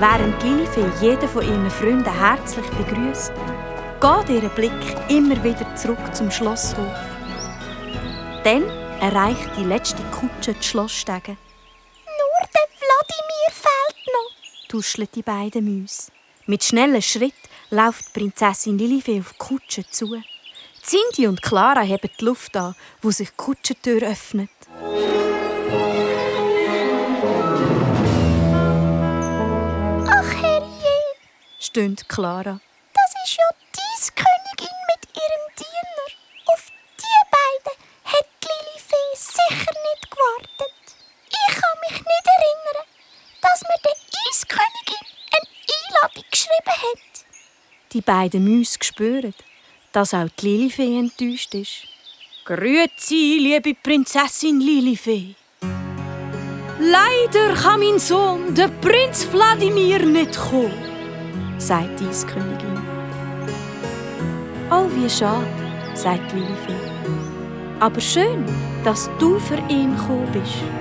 Während Lilifee jeden von ihren Freunden herzlich begrüßt, geht ihr Blick immer wieder zurück zum Schlosshof. Dann erreicht die letzte Kutsche die Schlossstege. «Nur der Wladimir fehlt noch», tuscheln die beiden Mäuse. Mit schnellen Schritt läuft Prinzessin Lilifee auf die Kutsche zu. Cindy und Clara heben die Luft an, wo sich die Kutschentür öffnet. «Ach herrje», stöhnt Clara. «das ist ja deine Königin mit ihrem Diener. Auf die beiden hat Lilifee sicher nicht gewartet. Ich kann mich nicht erinnern, dass mir die Eiskönigin eine Einladung geschrieben hat.» Die beiden Mäuse spüren, dass auch die Lilifee enttäuscht ist. «Grüezi, liebe Prinzessin Lilifee. Leider kann mein Sohn, der Prinz Wladimir, nicht kommen», sagt die Eiskönigin. «Oh, wie schade», sagt Lilifee. «Aber schön, dass du für ihn gekommen bist.»